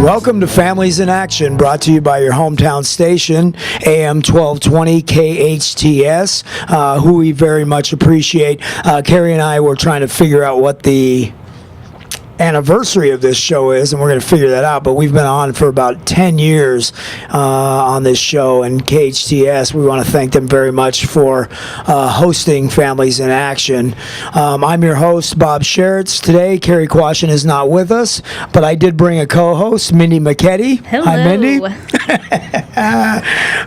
Welcome to Families in Action, brought to you by your hometown station, AM 1220 KHTS, who we very much appreciate. Carrie and I were trying to figure out what the anniversary of this show is, and we're going to figure that out, but we've been on for about 10 years on this show, and KHTS, we want to thank them very much for hosting Families in Action. I'm your host, Bob Sheritz. Today, Carrie Quashin is not with us, but I did bring a co-host, Mindy McKetty. Hello. Hi, Mindy.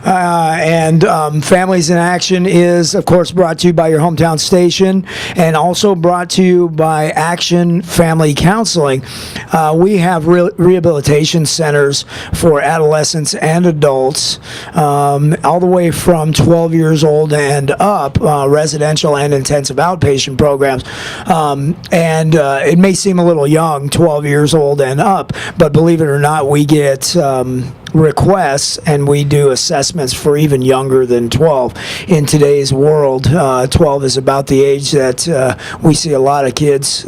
And Families in Action is, of course, brought to you by your hometown station, and also brought to you by Action Family Counseling. We have rehabilitation centers for adolescents and adults, all the way from 12 years old and up, residential and intensive outpatient programs. And it may seem a little young, 12 years old and up, but believe it or not, we get requests and we do assessments for even younger than 12. In today's world, 12 is about the age that we see a lot of kids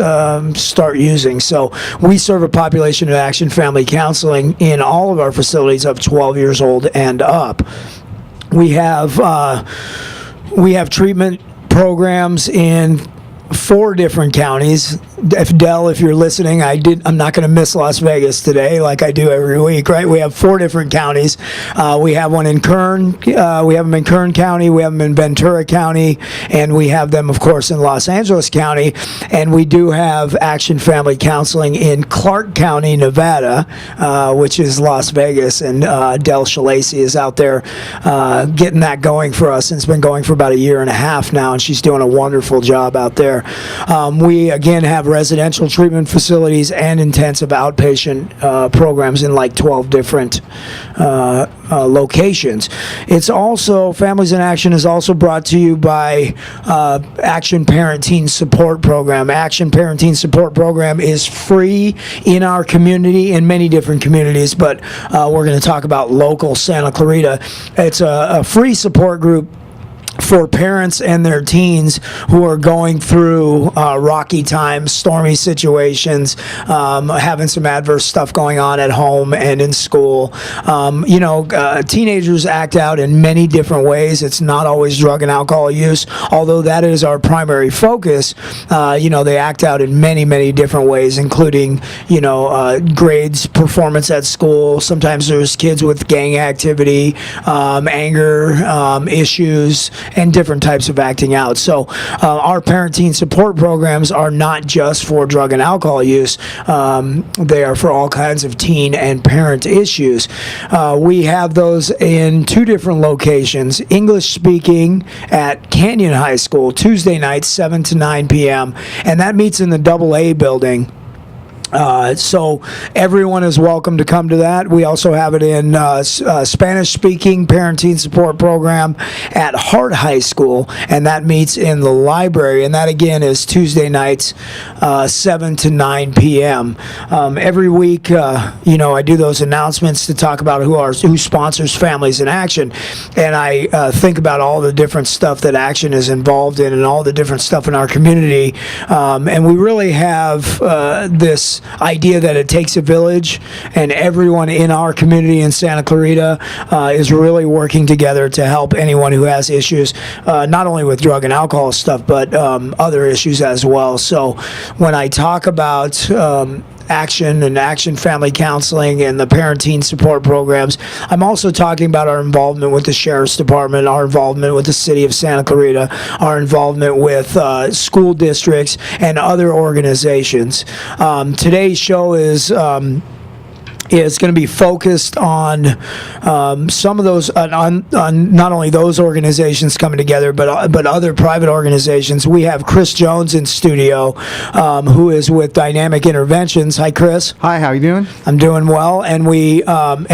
start using. So we serve a population of Action Family Counseling in all of our facilities of 12 years old and up. We have treatment programs in 4 different counties. If you're listening, I'm not going to miss Las Vegas today like I do every week, right? We have 4 different counties. We have one in Kern. We have them in Kern County. We have them in Ventura County. And we have them, of course, in Los Angeles County. And we do have Action Family Counseling in Clark County, Nevada, which is Las Vegas. And Del Shalacy is out there getting that going for us. And it's been going for about 1.5 years now. And she's doing a wonderful job out there. We, again, have residential treatment facilities and intensive outpatient programs in like 12 different locations. It's also, Families in Action is also brought to you by Action Parent Teen Support Program. Action Parent Teen Support Program is free in our community, in many different communities, but we're going to talk about local Santa Clarita. It's a free support group for parents and their teens who are going through rocky times, stormy situations, having some adverse stuff going on at home and in school. Teenagers act out in many different ways. It's not always drug and alcohol use, although that is our primary focus. They act out in many, many different ways, including, grades, performance at school. Sometimes there's kids with gang activity, anger issues, and different types of acting out. So our parent-teen support programs are not just for drug and alcohol use. They are for all kinds of teen and parent issues. We have those in 2 different locations. English speaking at Canyon High School, Tuesday nights, 7 to 9 p.m., and that meets in the AA building. So everyone is welcome to come to that. We also have it in Spanish-speaking Parent-Teen Support Program at Hart High School, and that meets in the library, and that again is Tuesday nights, 7 to 9 p.m. Every week, I do those announcements to talk about who sponsors Families in Action, and I think about all the different stuff that Action is involved in and all the different stuff in our community, and we really have this idea that it takes a village, and everyone in our community in Santa Clarita is really working together to help anyone who has issues, not only with drug and alcohol stuff, but other issues as well. So when I talk about Action and Action Family Counseling and the Parent-Teen Support Programs, I'm also talking about our involvement with the Sheriff's Department, our involvement with the City of Santa Clarita, our involvement with school districts and other organizations. Today's show is going to be focused on some of those, on not only those organizations coming together, but other private organizations. We have Chris Jones in studio, who is with Dynamic Interventions. Hi, Chris. Hi, how are you doing? I'm doing well, and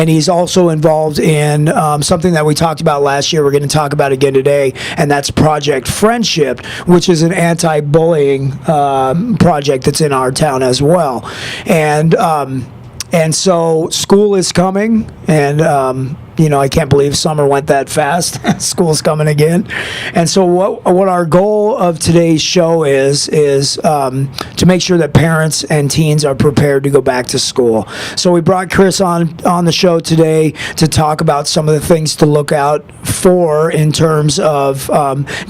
he's also involved in something that we talked about last year. We're going to talk about again today, and that's Project Friendship, which is an anti-bullying project that's in our town as well. And so school is coming, and I can't believe summer went that fast. School's coming again. And so what our goal of today's show is to make sure that parents and teens are prepared to go back to school. So we brought Chris on the show today to talk about some of the things to look out for in terms of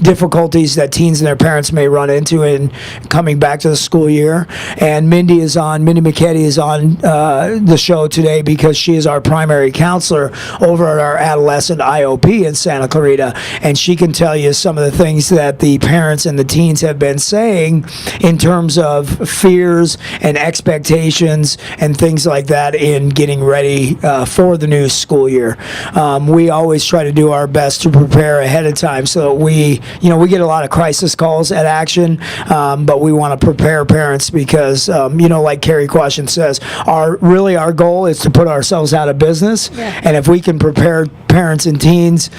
difficulties that teens and their parents may run into in coming back to the school year. And Mindy McKetty is on the show today because she is our primary counselor over at our adolescent IOP in Santa Clarita, and she can tell you some of the things that the parents and the teens have been saying in terms of fears and expectations and things like that in getting ready for the new school year. We always try to do our best to prepare ahead of time so that we get a lot of crisis calls at Action, but we want to prepare parents because, like Carrie Question says, our goal is to put ourselves out of business. Yeah. And if we can prepare parents and teens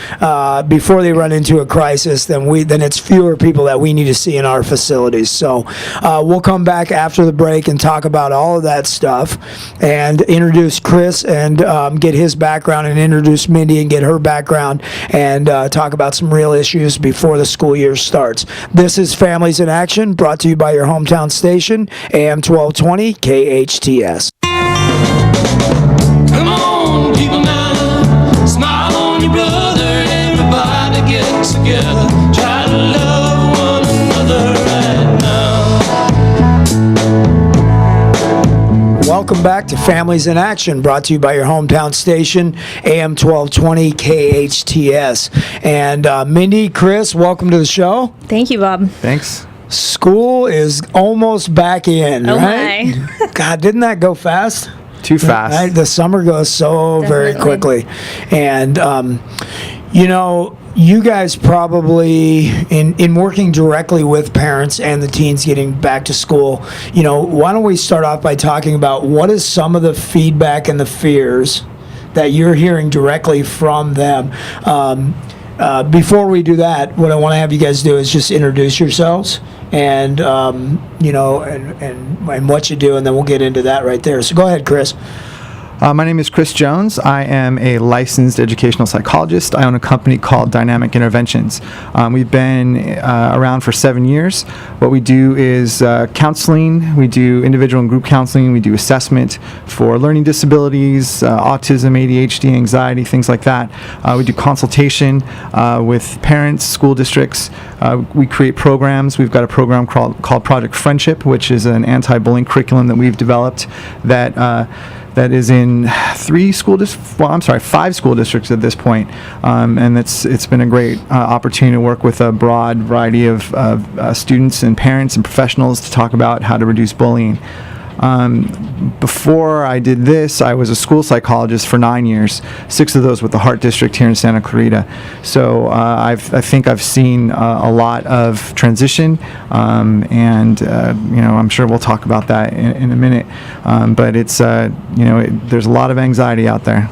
before they run into a crisis, then it's fewer people that we need to see in our facilities. So we'll come back after the break and talk about all of that stuff and introduce Chris and get his background, and introduce Mindy and get her background, and talk about some real issues before the school year starts. This is Families in Action, brought to you by your hometown station, AM 1220 KHTS. Come on, people now, smile on your brother, everybody get together, try to love one another right now. Welcome back to Families in Action, brought to you by your hometown station, AM 1220 KHTS. And Mindy, Chris, welcome to the show. Thank you, Bob. Thanks. School is almost back in, Oh right? my. God, didn't that go fast? Too fast. Right? The summer goes so very Definitely. quickly. And, you guys probably, in working directly with parents and the teens getting back to school, why don't we start off by talking about what is some of the feedback and the fears that you're hearing directly from them? Before we do that, what I want to have you guys do is just introduce yourselves and and what you do, and then we'll get into that right there. So go ahead, Chris. My name is Chris Jones. I am a licensed educational psychologist. I own a company called Dynamic Interventions. We've been around for 7 years. What we do is counseling. We do individual and group counseling. We do assessment for learning disabilities, autism, ADHD, anxiety, things like that. We do consultation with parents, school districts. We create programs. We've got a program called Project Friendship, which is an anti-bullying curriculum that we've developed that is in 5 school districts at this point, and it's been a great opportunity to work with a broad variety of students and parents and professionals to talk about how to reduce bullying. Before I did this, I was a school psychologist for 9 years, 6 of those with the Heart District here in Santa Clarita. So I think I've seen a lot of transition, and I'm sure we'll talk about that in a minute. But it's there's a lot of anxiety out there.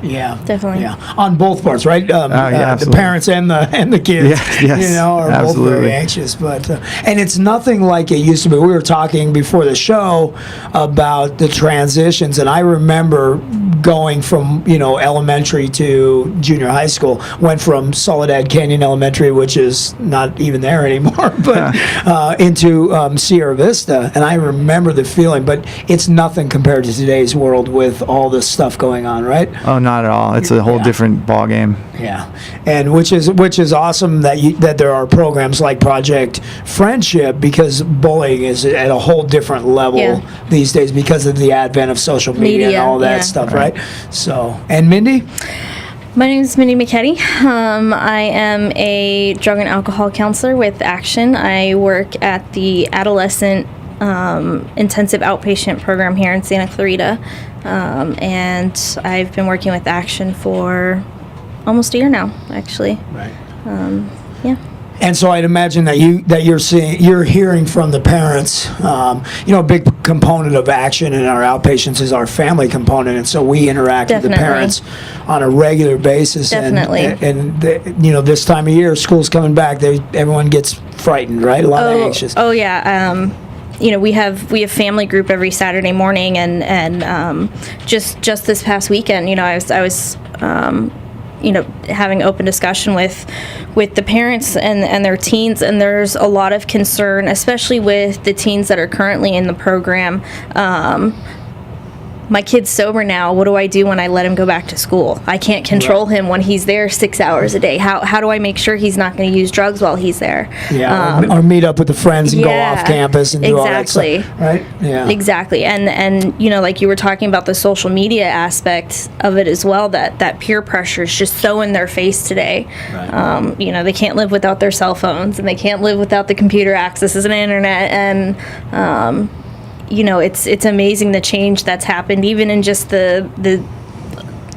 Yeah, Definitely. Yeah, on both parts, right? yeah, The absolutely. parents and the kids, Yes, are absolutely. both very anxious. But and it's nothing like it used to be. We were talking before the show about the transitions, and I remember going from elementary to junior high school. Went from Soledad Canyon Elementary, which is not even there anymore, but into Sierra Vista, and I remember the feeling. But it's nothing compared to today's world with all this stuff going on, right? Oh, not at all. It's a whole Yeah. different ball game. Yeah, and which is awesome that there are programs like Project Friendship, because bullying is at a whole different level Yeah. these days because of the advent of social media and Media, all that yeah. stuff, right? So, and Mindy? My name is Mindy McKetty. I am a drug and alcohol counselor with Action. I work at the adolescent intensive outpatient program here in Santa Clarita, and I've been working with Action for almost a year now, actually. Right. Yeah. And so I'd imagine that you're hearing from the parents. A big component of Action in our outpatients is our family component, and so we interact with the Definitely. parents on a regular basis. Definitely. And this time of year, school's coming back. Everyone gets frightened, right? A lot of anxious. Oh yeah. we have family group every Saturday morning, and just this past weekend, I was having open discussion with the parents and their teens, and there's a lot of concern, especially with the teens that are currently in the program. My kid's sober now. What do I do when I let him go back to school? I can't control him when he's there 6 hours a day. How do I make sure he's not going to use drugs while he's there? Yeah, or meet up with the friends and go yeah, off campus and do all that exactly. stuff, right? Yeah. Exactly. And like you were talking about the social media aspect of it as well, that peer pressure is just so in their face today. Right. They can't live without their cell phones, and they can't live without the computer accesses and internet, and it's amazing the change that's happened even in just the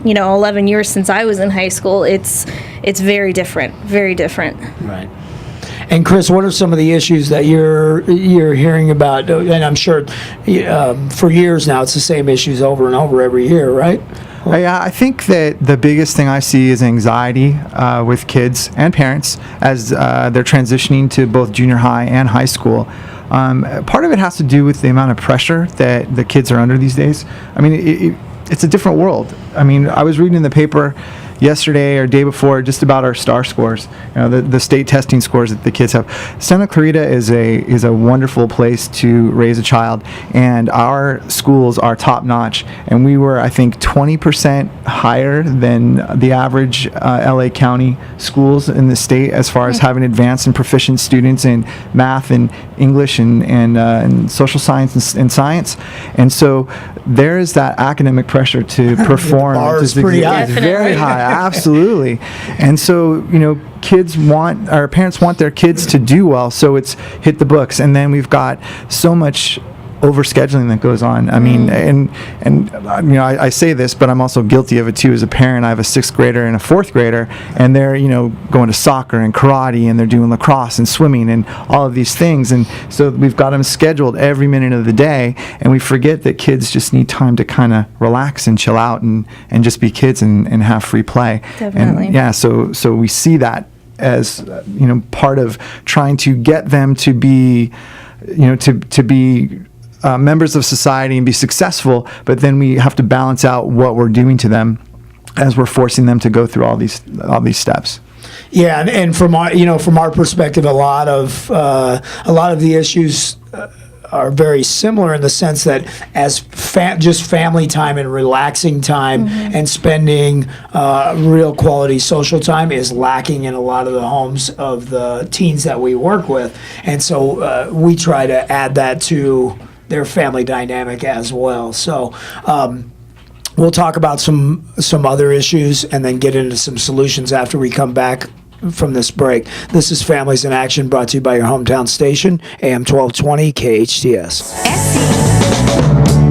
11 years since I was in high school. It's very different. Right. And Chris, what are some of the issues that you're hearing about? And I'm sure for years now it's the same issues over and over every year, right? Yeah, I think that the biggest thing I see is anxiety with kids and parents as they're transitioning to both junior high and high school. Part of it has to do with the amount of pressure that the kids are under these days. I mean, it's a different world. I mean, I was reading in the paper yesterday or day before just about our STAR scores, the state testing scores that the kids have. Santa Clarita is a wonderful place to raise a child, and our schools are top notch. And we were, I think, 20% higher than the average LA County schools in the state as far as having advanced and proficient students in math and English and social science and science. And so there is that academic pressure to perform. The bar is pretty high. It's very high. Absolutely. And so, parents want their kids to do well, so it's hit the books. And then we've got so much overscheduling that goes on. I mean, I say this, but I'm also guilty of it too as a parent. I have a 6th grader and a 4th grader, and they're, going to soccer and karate, and they're doing lacrosse and swimming and all of these things. And so we've got them scheduled every minute of the day, and we forget that kids just need time to kind of relax and chill out and just be kids and have free play. Definitely. And yeah, so we see that as, part of trying to get them to be, to be members of society and be successful, but then we have to balance out what we're doing to them as we're forcing them to go through all these steps. Yeah, and from our perspective, a lot of the issues are very similar in the sense that as just family time and relaxing time and spending real quality social time is lacking in a lot of the homes of the teens that we work with, and so we try to add that to their family dynamic as well. So we'll talk about some other issues and then get into some solutions after we come back from this break. This is Families in Action, brought to you by your hometown station, AM 1220 KHTS.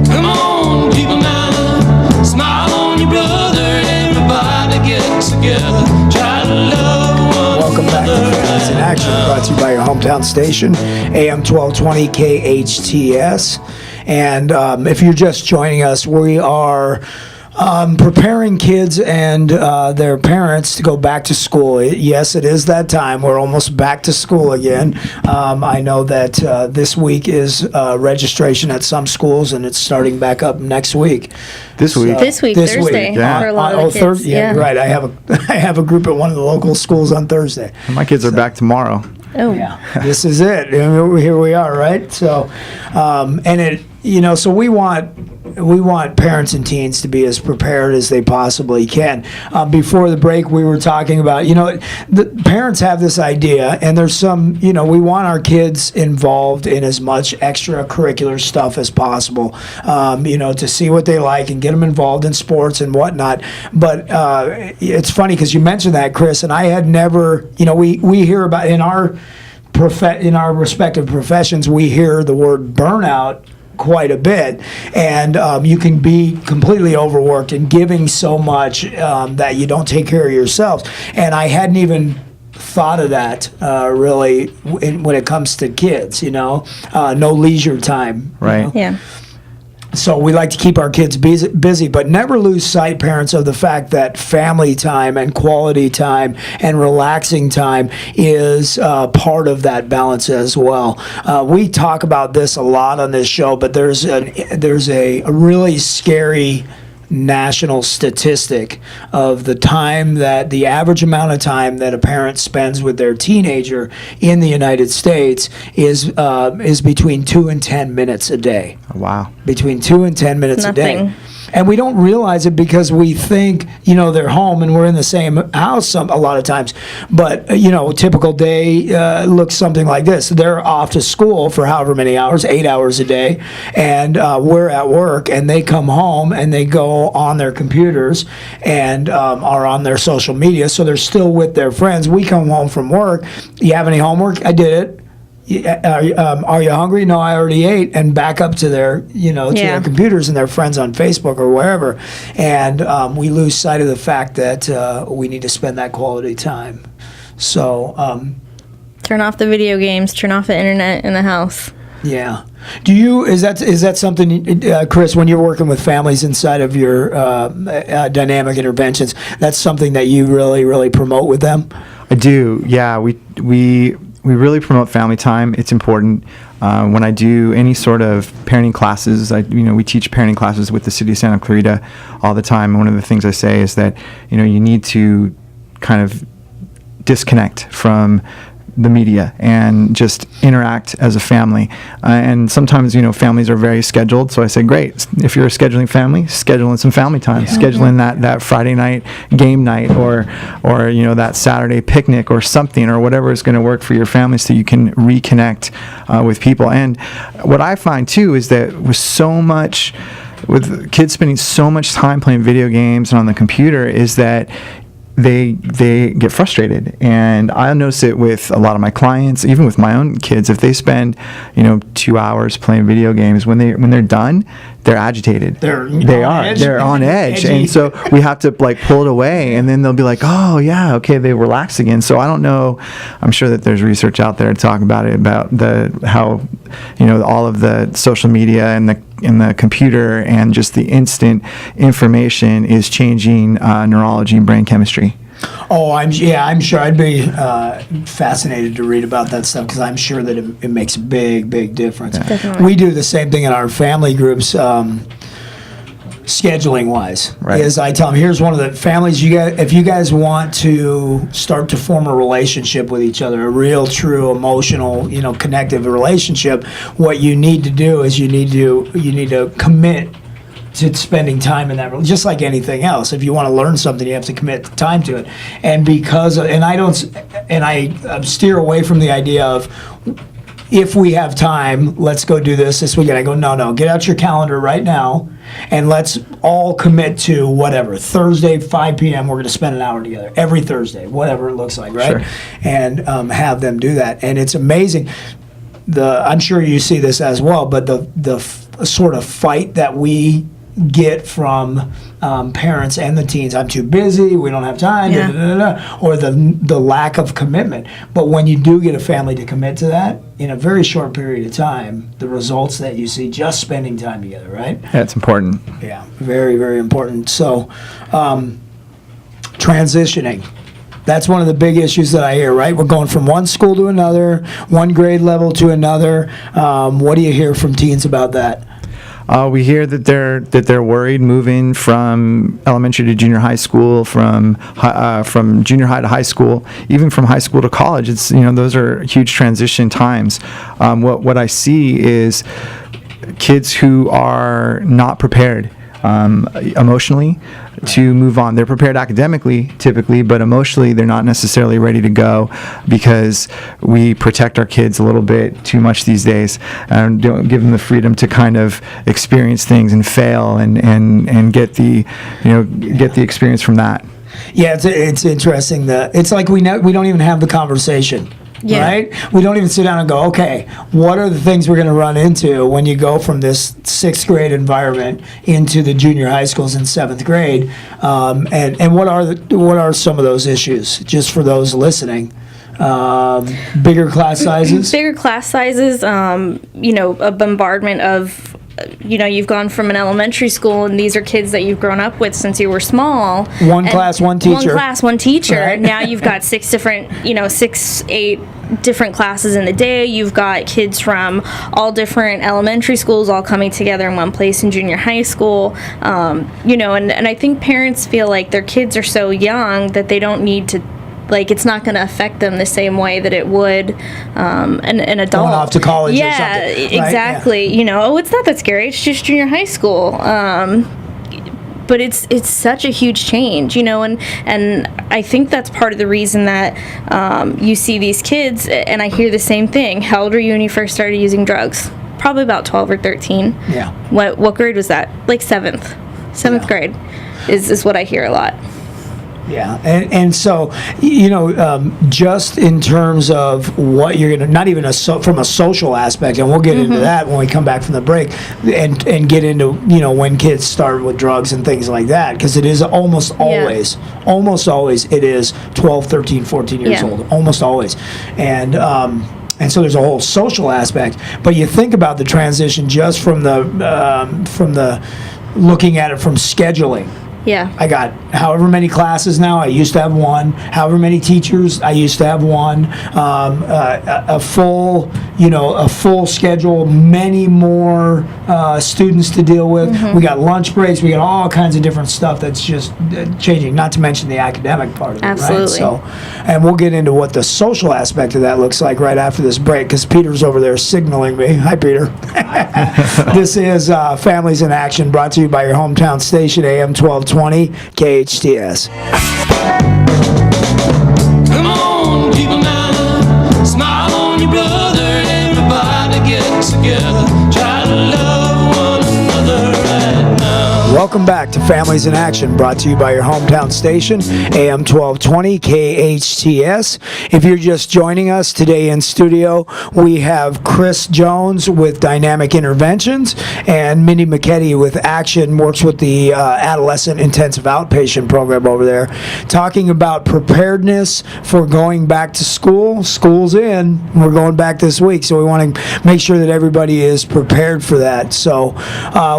Come on, people now, smile on your brother, everybody get together, try to love one Welcome back to another. Families in Action, brought to you by your hometown station, AM 1220 KHTS. And if you're just joining us, we are preparing kids and their parents to go back to school. Yes, it is that time. We're almost back to school again. I know that this week is registration at some schools, and it's starting back up next week. This week. This week, Thursday, yeah. for a lot of the kids. Yeah, right. I have a group at one of the local schools on Thursday. My kids are back tomorrow. Oh. Yeah, this is it. Here we are, right? So, so we want parents and teens to be as prepared as they possibly can. Before the break, we were talking about, the parents have this idea, and there's some, we want our kids involved in as much extracurricular stuff as possible, to see what they like and get them involved in sports and whatnot. But it's funny because you mentioned that, Chris, and I had never, we hear about in our respective professions, we hear the word burnout quite a bit, and you can be completely overworked and giving so much that you don't take care of yourselves. And I hadn't even thought of that really when it comes to kids, no leisure time. Right. Yeah. So we like to keep our kids busy, but never lose sight, parents, of the fact that family time and quality time and relaxing time is part of that balance as well. We talk about this a lot on this show, but there's a really scary national statistic of the average amount of time that a parent spends with their teenager in the United States is between 2 and 10 minutes a day. Wow. Between 2 and 10 minutes a day. Nothing. And we don't realize it because we think, they're home and we're in the same house a lot of times. But, a typical day looks something like this. They're off to school for however many hours, 8 hours a day, and we're at work, and they come home and they go on their computers and are on their social media. So they're still with their friends. We come home from work. You have any homework? I did it. Are you hungry? No, I already ate. And back up to their, to their computers and their friends on Facebook or wherever. And we lose sight of the fact that we need to spend that quality time. So, Turn off the video games, turn off the internet in the house. yeah. Is that something, Chris, when you're working with families inside of your dynamic interventions, that's something that you really, really promote with them? I do. Yeah, we really promote family time. It's important. When I do any sort of parenting classes, we teach parenting classes with the city of Santa Clarita all the time. One of the things I say is that, you need to kind of disconnect from the media and just interact as a family. And sometimes, families are very scheduled. So I say, great, if you're a scheduling family, schedule in some family time. Schedule in that Friday night game night or that Saturday picnic or something or whatever is going to work for your family so you can reconnect with people. And what I find too is that with kids spending so much time playing video games and on the computer is that they get frustrated, and I notice it with a lot of my clients, even with my own kids. If they spend 2 hours playing video games, when they're done, they're agitated. They're on edge, and so we have to pull it away, and then they'll be like, oh yeah, okay, they relax again. So I don't know. I'm sure that there's research out there to talk about it, about how all of the social media and the computer and just the instant information is changing neurology and brain chemistry. Oh, I'm sure. I'd be fascinated to read about that stuff because I'm sure that it makes a big, big difference. Definitely. We do the same thing in our family groups, scheduling wise. Right. Is I tell them, here's one of the families if you guys want to start to form a relationship with each other, a real, true, emotional, connective relationship. What you need to do is you need to commit to spending time in that, just like anything else. If you want to learn something, you have to commit time to it. And I steer away from the idea of, if we have time, let's go do this weekend. I go, no, get out your calendar right now, and let's all commit to whatever. Thursday, 5 p.m., we're going to spend an hour together. Every Thursday, whatever it looks like, right? Sure. And have them do that. And it's amazing. I'm sure you see this as well, but the sort of fight that we get from parents and the teens. I'm too busy, we don't have time, or the lack of commitment. But when you do get a family to commit to that, in a very short period of time, the results that you see just spending time together, right? That's important. Yeah, very, very important. So, transitioning. That's one of the big issues that I hear, right? We're going from one school to another, one grade level to another. What do you hear from teens about that? We hear that they're worried moving from elementary to junior high school, from junior high to high school, even from high school to college. It's those are huge transition times. What I see is kids who are not prepared emotionally to move on. They're prepared academically, typically, but emotionally they're not necessarily ready to go because we protect our kids a little bit too much these days and don't give them the freedom to kind of experience things and fail and get the experience from that. Yeah, it's interesting that it's like we don't even have the conversation. Yeah. Right? We don't even sit down and go, okay, what are the things we're going to run into when you go from this 6th grade environment into the junior high schools in 7th grade? And what are some of those issues, just for those listening? Bigger class sizes? Bigger class sizes, a bombardment of you've gone from an elementary school, and these are kids that you've grown up with since you were small. One and class, one teacher. One class, one teacher. Right. Now you've got 8 different classes in the day. You've got kids from all different elementary schools all coming together in one place in junior high school. And I think parents feel like their kids are so young that they don't need to, like, it's not going to affect them the same way that it would an adult. Going off to college or yeah, something. Right? Exactly. Yeah. It's not that scary. It's just junior high school. But it's such a huge change, and I think that's part of the reason that you see these kids, and I hear the same thing. How old were you when you first started using drugs? Probably about 12 or 13. Yeah. What grade was that? Like seventh grade is what I hear a lot. Yeah, and so, just in terms of what you're going to, not even from a social aspect, and we'll get into that when we come back from the break, and get into, when kids start with drugs and things like that, because it is almost always it is 12, 13, 14 years old, almost always. And so there's a whole social aspect, but you think about the transition just from the looking at it from scheduling. Yeah. I got however many classes now. I used to have one. However many teachers. I used to have one. A full schedule. Many more students to deal with. We got lunch breaks. We got all kinds of different stuff that's just changing. Not to mention the academic part of it. Absolutely. Right? So, and we'll get into what the social aspect of that looks like right after this break, because Peter's over there signaling me. Hi, Peter. This is Families in Action, brought to you by your hometown station, AM 1220 KHTS. Come on, people now, smile on your brother. Everybody get together, try to love one another right now. Welcome back to Families in Action, brought to you by your hometown station, AM 1220 KHTS. If you're just joining us today in studio, we have Chris Jones with Dynamic Interventions and Mindy McKetty with Action, works with the Adolescent Intensive Outpatient Program over there, talking about preparedness for going back to school. School's in. We're going back this week, so we want to make sure that everybody is prepared for that. So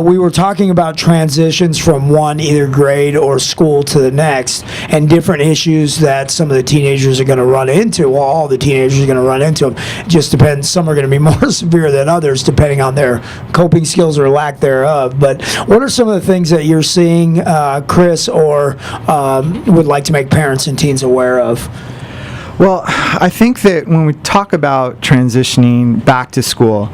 we were talking about transitions from one either grade or school to the next, and different issues that some of the teenagers are going to run into. Well, all the teenagers are going to run into them. It just depends. Some are going to be more severe than others, depending on their coping skills or lack thereof. But what are some of the things that you're seeing, Chris, or would like to make parents and teens aware of? Well, I think that when we talk about transitioning back to school,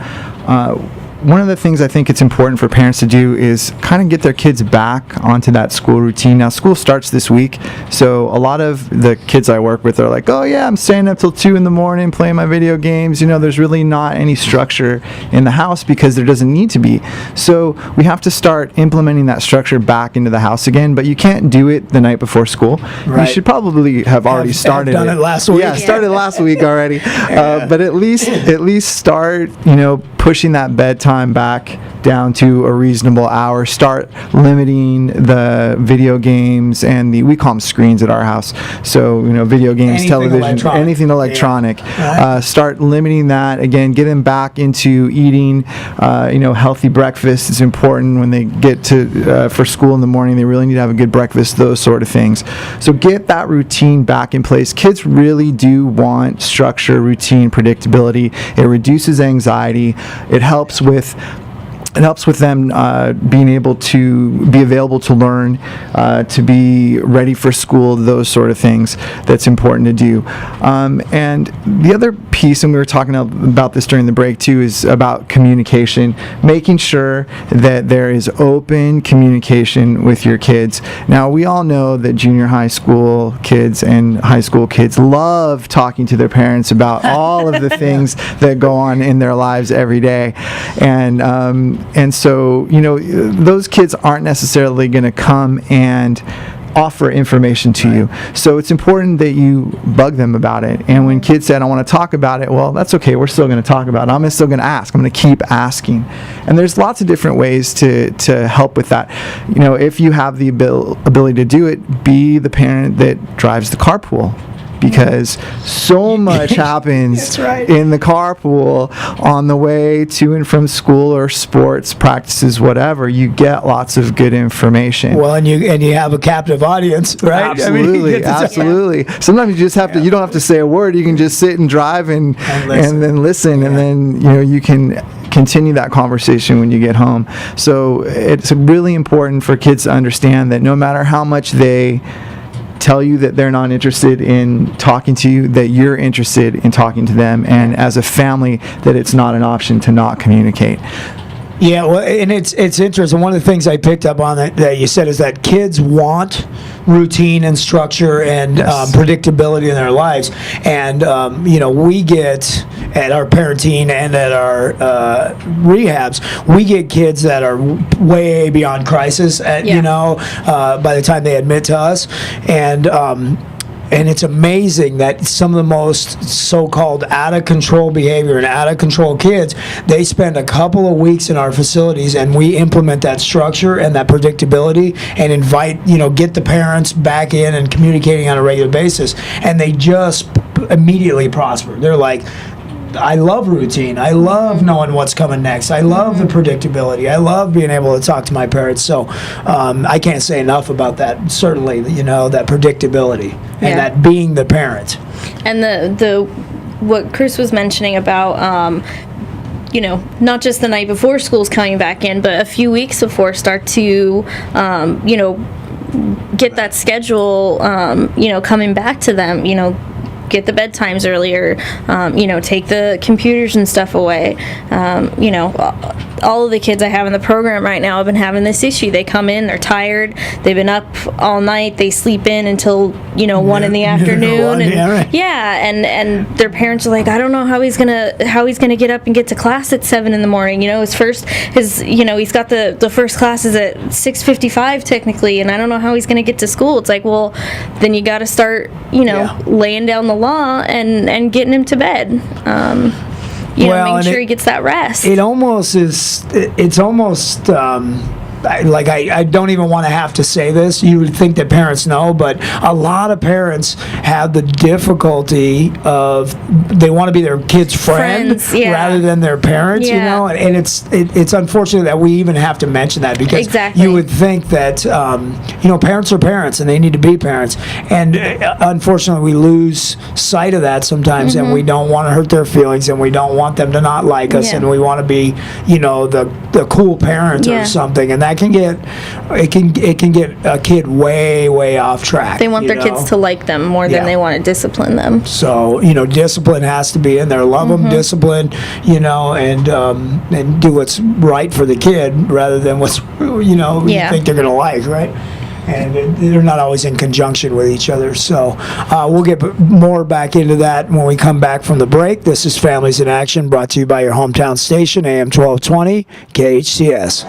one of the things I think it's important for parents to do is kind of get their kids back onto that school routine. Now, school starts this week, so a lot of the kids I work with are like, oh yeah, I'm staying up till 2 in the morning playing my video games. There's really not any structure in the house because there doesn't need to be. So we have to start implementing that structure back into the house again, but you can't do it the night before school. Right. You should probably have already started done it last week. Yeah, started last week already. But at least start, pushing that bedtime back down to a reasonable hour. Start limiting the video games and we call them screens at our house. So, video games, Anything television, electronic. anything electronic. Yeah. Right. Start limiting that. Again, get them back into eating, healthy breakfast is important when they get to for school in the morning. They really need to have a good breakfast, those sort of things. So get that routine back in place. Kids really do want structure, routine, predictability. It reduces anxiety. It helps with them being able to be available to learn, to be ready for school, those sort of things that's important to do. And the other piece, and we were talking about this during the break too, is about communication, making sure that there is open communication with your kids. Now, we all know that junior high school kids and high school kids love talking to their parents about all of the things that go on in their lives every day. And so, those kids aren't necessarily going to come and offer information to you. So it's important that you bug them about it. And when kids say, I don't want to talk about it, well, that's okay. We're still going to talk about it. I'm still going to ask. I'm going to keep asking. And there's lots of different ways to help with that. If you have the ability to do it, be the parent that drives the carpool. because so much happens That's right. in the carpool on the way to and from school or sports practices, whatever. You get lots of good information. Well, and you have a captive audience, right? I mean, you Absolutely, get to- absolutely. Sometimes you just have to. You don't have to say a word. You can just sit and drive and listen. then listen, and then you can continue that conversation when you get home. So it's really important for kids to understand that no matter how much they tell you that they're not interested in talking to you, that you're interested in talking to them, and as a family, that it's not an option to not communicate. Yeah, well, and it's interesting. One of the things I picked up on that you said is that kids want routine and structure and Yes. predictability in their lives. And we get at our parenting and at our rehabs, we get kids that are way beyond crisis. By the time they admit to us, and it's amazing that some of the most so-called out-of-control behavior and out-of-control kids, they spend a couple of weeks in our facilities, and we implement that structure and that predictability and get the parents back in and communicating on a regular basis, and they just immediately prosper. They're like, I love routine. I love knowing what's coming next. I love the predictability. I love being able to talk to my parents. So I can't say enough about that. Certainly, that predictability and Yeah. that being the parent. And the what Chris was mentioning about not just the night before school's coming back in, but a few weeks before, start to get that schedule coming back to them, get the bedtimes earlier, take the computers and stuff away. All of the kids I have in the program right now have been having this issue. They come in, they're tired, they've been up all night, they sleep in until 1 in the afternoon, and yeah, right. and their parents are like, I don't know how he's gonna get up and get to class at 7 in the morning. He's got the first classes at 6:55 technically, and I don't know how he's gonna get to school. It's like, well, then you got to start laying down the law and getting him to bed. Making sure he gets that rest. It almost is. It's almost. I don't even want to have to say this. You would think that parents know, but a lot of parents have the difficulty of they want to be their kid's friend Friends, yeah. rather than their parents. Yeah. And it's unfortunate that we even have to mention that, because Exactly. you would think that parents are parents and they need to be parents, and unfortunately we lose sight of that sometimes, and we don't want to hurt their feelings, and we don't want them to not like us, Yeah. and we want to be the cool parent Yeah. or something, and that can get a kid way off track. They want their kids to like them more than Yeah. they want to discipline them. So discipline has to be in there. Love them, discipline, and do what's right for the kid rather than what's you Yeah. think they're gonna like, right? And they're not always in conjunction with each other. So we'll get more back into that when we come back from the break. This is Families in Action, brought to you by your hometown station, AM 1220, KHTS.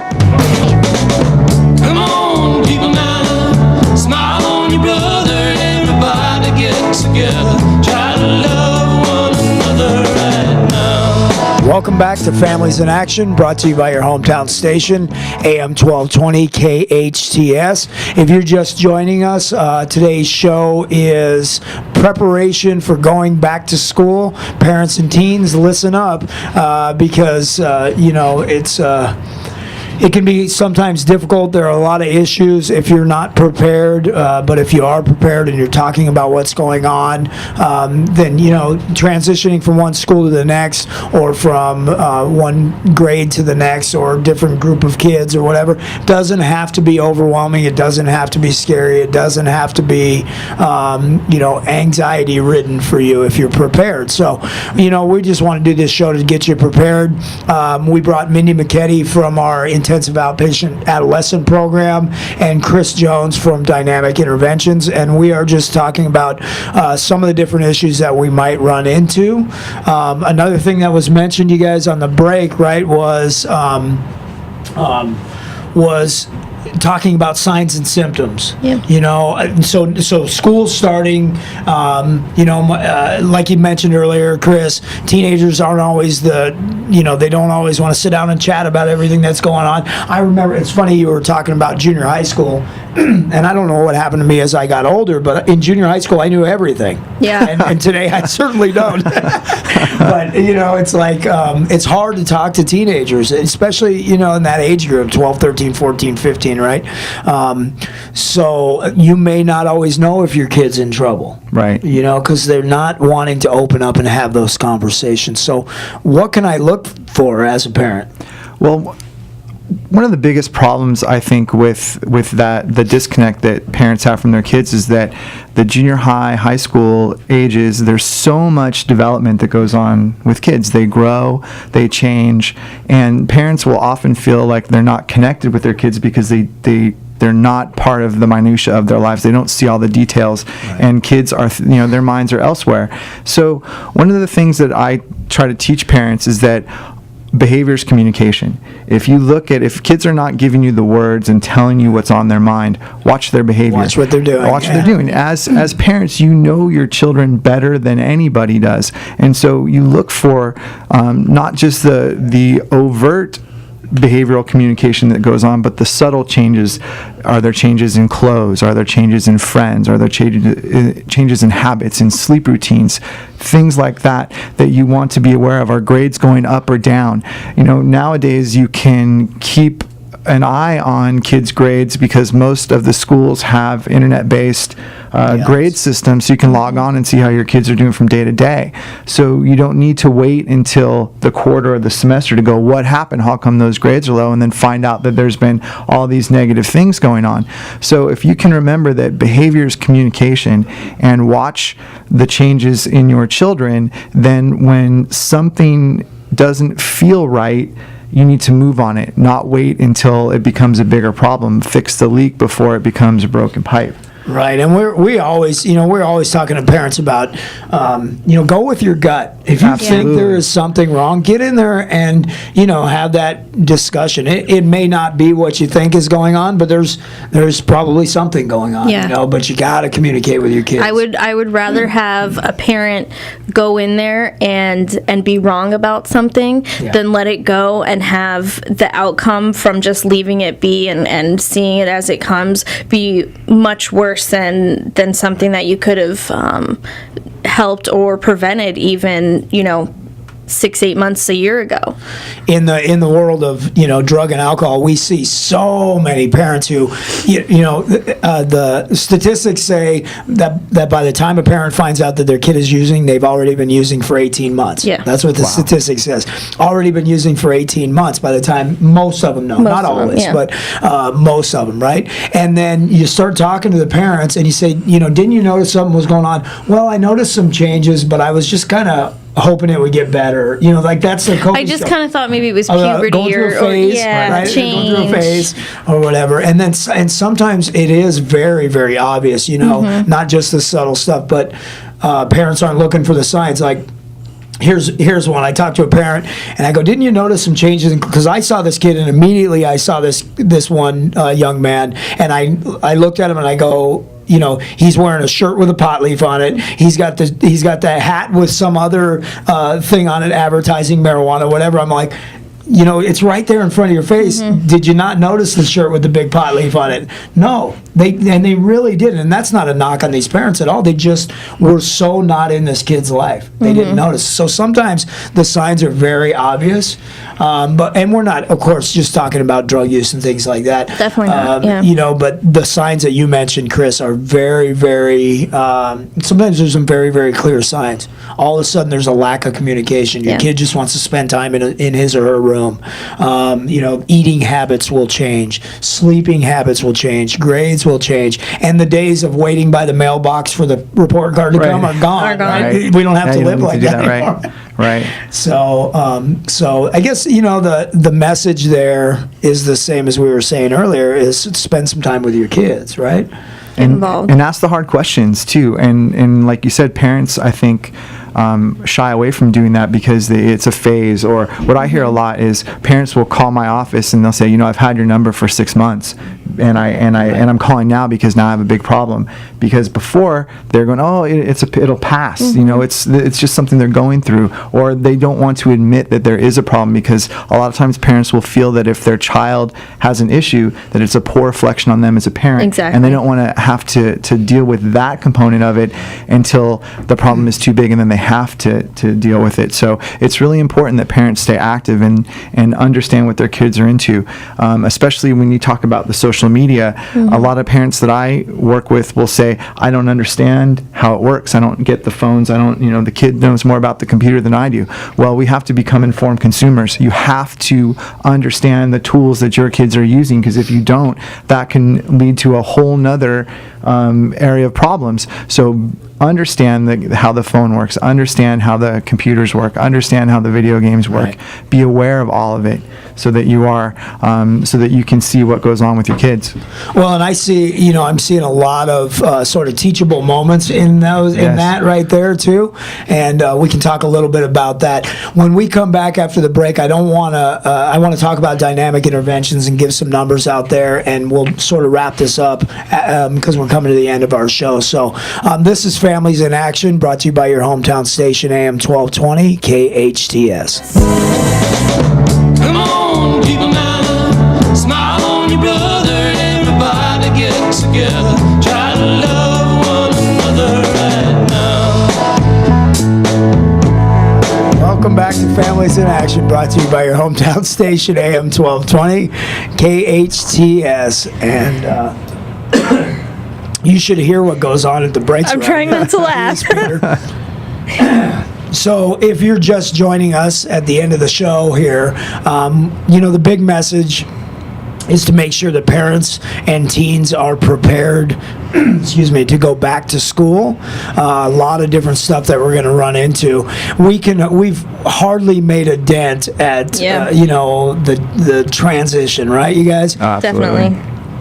Come on, people now, smile on your brother. Everybody get together, try to love one another right now. Welcome back to Families in Action, brought to you by your hometown station, AM 1220 KHTS. If you're just joining us, today's show is preparation for going back to school. Parents and teens, listen up, because it can be sometimes difficult. There are a lot of issues if you're not prepared, but if you are prepared and you're talking about what's going on, then transitioning from one school to the next, or from one grade to the next, or a different group of kids or whatever, doesn't have to be overwhelming. It doesn't have to be scary. It doesn't have to be anxiety ridden for you if you're prepared. So we just want to do this show to get you prepared. We brought Mindy McKetty from our intensive outpatient adolescent program and Chris Jones from Dynamic Interventions, and we are just talking about some of the different issues that we might run into. Another thing that was mentioned, you guys, on the break, right, was talking about signs and symptoms. Yeah. So school's starting. Like you mentioned earlier, Chris, teenagers aren't always they don't always want to sit down and chat about everything that's going on. I remember, it's funny, you were talking about junior high school, and I don't know what happened to me as I got older, but in junior high school, I knew everything. Yeah. And today I certainly don't. But, it's like, it's hard to talk to teenagers, especially, in that age group, 12, 13, 14, 15, right? So you may not always know if your kid's in trouble. Right. Because they're not wanting to open up and have those conversations. So what can I look for as a parent? Well, one of the biggest problems I think with the disconnect that parents have from their kids is that the junior high school ages, there's so much development that goes on with kids. They grow, they change, and parents will often feel like they're not connected with their kids because they're not part of the minutia of their lives. They don't see all the details, and kids are, their minds are elsewhere. So one of the things that I try to teach parents is that behavior is communication. If kids are not giving you the words and telling you what's on their mind, watch their behavior. Watch what they're doing. Watch what they're doing. As parents, you know your children better than anybody does, and so you look for not just the overt behavioral communication that goes on, but the subtle changes. Are there changes in clothes? Are there changes in friends? Are there changes in habits, in sleep routines? Things like that you want to be aware of. Are grades going up or down? Nowadays you can keep an eye on kids' grades because most of the schools have internet-based grade systems, so you can log on and see how your kids are doing from day to day. So you don't need to wait until the quarter or the semester to go, what happened? How come those grades are low? And then find out that there's been all these negative things going on. So if you can remember that behavior is communication and watch the changes in your children, then when something doesn't feel right, you need to move on it, not wait until it becomes a bigger problem. Fix the leak before it becomes a broken pipe. Right, and we're always talking to parents about, go with your gut. If you think there is something wrong, get in there and, have that discussion. It may not be what you think is going on, but there's probably something going on, Yeah. but you got to communicate with your kids. I would rather have a parent go in there and be wrong about something than let it go and have the outcome from just leaving it be and seeing it as it comes be much worse than something that you could have helped or prevented even 6-8 months a year ago. In the world of drug and alcohol, we see so many parents who the statistics say that by the time a parent finds out that their kid is using, they've already been using for 18 months. Yeah. That's what the statistic says. Already been using for 18 months by the time most of them know. Not always, but most of them, right? And then you start talking to the parents and you say, didn't you notice something was going on? Well, I noticed some changes, but I was just kind of hoping it would get better. That's the coping I just stuff. kind of thought maybe it was puberty Going through a phase, right? change. Going through a phase or whatever. And sometimes it is very, very obvious, not just the subtle stuff, but parents aren't looking for the signs. Like, here's one. I talked to a parent and I go, didn't you notice some changes? Because I saw this kid and immediately I saw this one young man and I looked at him and I go, he's wearing a shirt with a pot leaf on it. He's got the hat with some other thing on it, advertising marijuana, whatever. I'm like, it's right there in front of your face. Did you not notice the shirt with the big pot leaf on it? No, they really didn't. And that's not a knock on these parents at all. They just were so not in this kid's life. They didn't notice. So sometimes the signs are very obvious. And we're not, of course, just talking about drug use and things like that. Definitely not, yeah. But the signs that you mentioned, Chris, are very, very, sometimes there's some very, very clear signs. All of a sudden there's a lack of communication. Your kid just wants to spend time in his or her room. Eating habits will change. Sleeping habits will change. Grades will change. And the days of waiting by the mailbox for the report card to come are gone. Right. We don't have to you live don't like need to that do anymore. Right. So I guess the message there is the same as we were saying earlier: is spend some time with your kids, right? Involved. And ask the hard questions too. And like you said, parents, I think shy away from doing that because it's a phase. Or what I hear a lot is parents will call my office and they'll say, I've had your number for 6 months, and I'm calling now because now I have a big problem. Because before they're going, it'll pass. It's just something they're going through, or they don't want to admit that there is a problem, because a lot of times parents will feel that if their child has an issue, that it's a poor reflection on them as a parent. Exactly. And they don't want to have to deal with that component of it until the problem is too big, and then they have to deal with it. So it's really important that parents stay active and understand what their kids are into, especially when you talk about the social media. A lot of parents that I work with will say, I don't understand how it works. I don't get the phones. The kid knows more about the computer than I do. Well, we have to become informed consumers. You have to understand the tools that your kids are using, because if you don't, that can lead to a whole nother area of problems. So understand how the phone works, understand how the computers work, understand how the video games work. Right. Be aware of all of it, so that so that you can see what goes on with your kids. Well, and I see, I'm seeing a lot of sort of teachable moments in those, in that right there too, and we can talk a little bit about that when we come back after the break. I want to talk about dynamic interventions and give some numbers out there, and we'll sort of wrap this up because we're coming to the end of our show. So this is Families in Action, brought to you by your hometown station, AM 1220 KHTS. Come on, people now, smile on your brother, everybody get together, try to love one another right now. Welcome back to Families in Action, brought to you by your hometown station, AM 1220 KHTS. And you should hear what goes on at the breaks. I'm trying not to laugh. So if you're just joining us at the end of the show here, the big message is to make sure that parents and teens are prepared to go back to school. A lot of different stuff that we're going to run into. We've hardly made a dent at the transition, right, you guys? Definitely.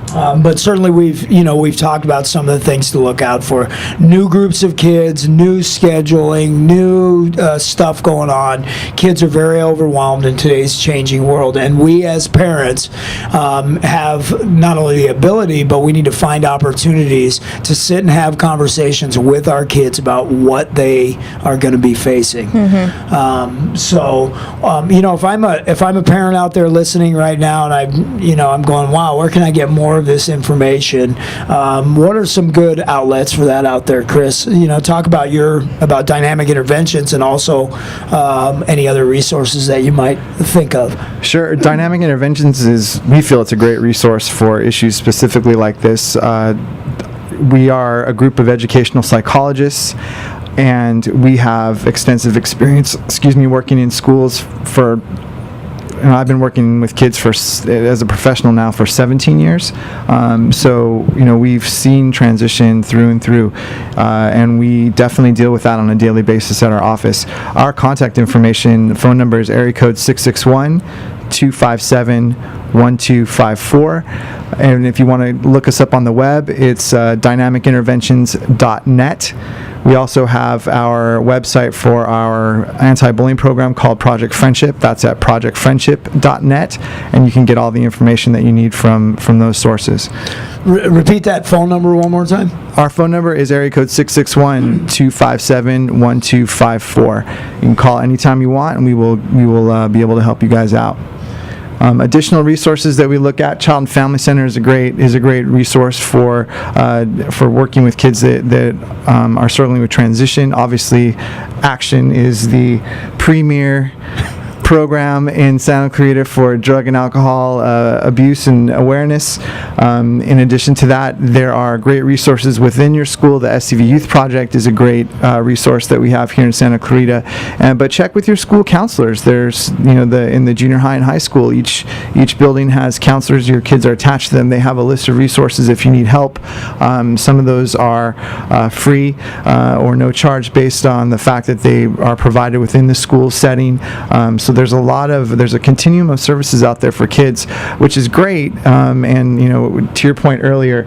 But certainly we've talked about some of the things to look out for. New groups of kids, new scheduling, new stuff going on. Kids are very overwhelmed in today's changing world, and we as parents have not only the ability, but we need to find opportunities to sit and have conversations with our kids about what they are going to be facing. If I'm a parent out there listening right now, and I'm going, wow, where can I get more of this information? What are some good outlets for that out there, Chris? Talk about dynamic interventions, and also any other resources that you might think of. Sure. Dynamic interventions we feel it's a great resource for issues specifically like this. We are a group of educational psychologists, and we have extensive experience, working in schools for I've been working with kids as a professional now for 17 years. We've seen transition through and through, and we definitely deal with that on a daily basis at our office. Our contact information, phone number is area code 661-257-1254. And if you want to look us up on the web, it's dynamicinterventions.net. We also have our website for our anti-bullying program called Project Friendship. That's at projectfriendship.net, and you can get all the information that you need from those sources. Repeat that phone number one more time. Our phone number is area code 661-257-1254. You can call anytime you want, and we will be able to help you guys out. Additional resources that we look at, Child and Family Center is a great resource for working with kids that are struggling with transition. Obviously, Action is the premier program in Santa Clarita for drug and alcohol abuse and awareness. In addition to that, there are great resources within your school. The SCV Youth Project is a great resource that we have here in Santa Clarita. But check with your school counselors. There's, in the junior high and high school, each building has counselors. Your kids are attached to them. They have a list of resources if you need help. Some of those are free or no charge based on the fact that they are provided within the school setting. So there's a continuum of services out there for kids, which is great. And to your point earlier,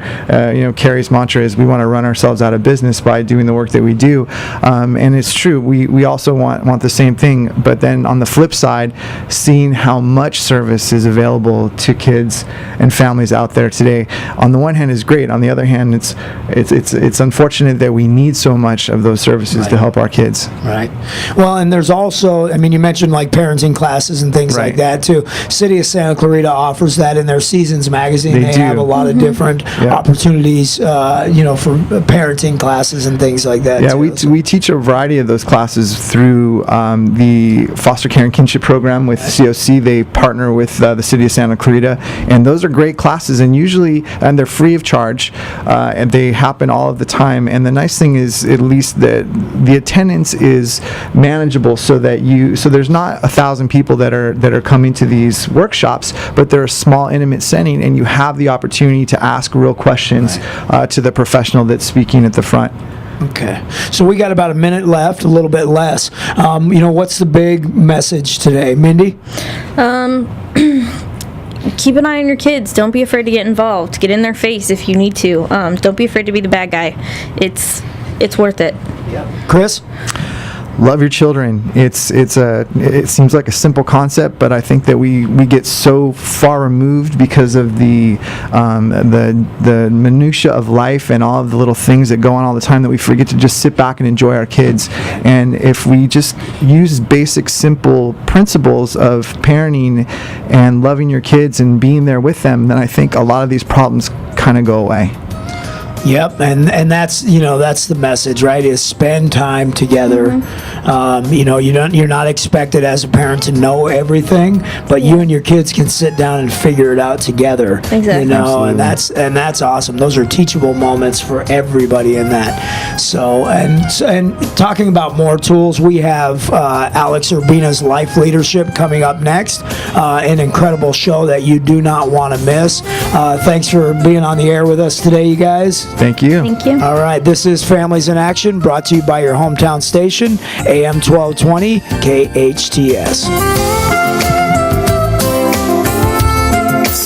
Carrie's mantra is we want to run ourselves out of business by doing the work that we do. And it's true. We also want the same thing. But then on the flip side, seeing how much service is available to kids and families out there today, on the one hand is great. On the other hand, it's unfortunate that we need so much of those services to help our kids. Right. Well, and there's also, you mentioned like parenting classes and things like that too. City of Santa Clarita offers that in their Seasons magazine. They do. have a lot of different opportunities, for parenting classes and things like that. Yeah, too. we teach a variety of those classes through the Foster Care and Kinship Program with COC. They partner with the City of Santa Clarita, and those are great classes, and they're free of charge, and they happen all of the time. And the nice thing is, at least that the attendance is manageable, so there's not 1,000 people that are coming to these workshops, but they're a small, intimate setting, and you have the opportunity to ask real questions to the professional that's speaking at the front. Okay. So we got about a minute left, a little bit less. What's the big message today, Mindy? Keep an eye on your kids. Don't be afraid to get involved. Get in their face if you need to. Don't be afraid to be the bad guy. It's worth it. Chris? Love your children. It seems like a simple concept, but I think that we get so far removed because of the minutia of life and all of the little things that go on all the time that we forget to just sit back and enjoy our kids. And if we just use basic, simple principles of parenting and loving your kids and being there with them, then I think a lot of these problems kind of go away. Yep, and that's that's the message, right? Is spend time together. You're not expected as a parent to know everything, but you and your kids can sit down and figure it out together. Exactly. And that's awesome. Those are teachable moments for everybody in that. So and talking about more tools, we have Alex Urbina's Life Leadership coming up next. An incredible show that you do not want to miss. Thanks for being on the air with us today, you guys. Thank you. Thank you. All right, this is Families in Action, brought to you by your hometown station, AM 1220 KHTS.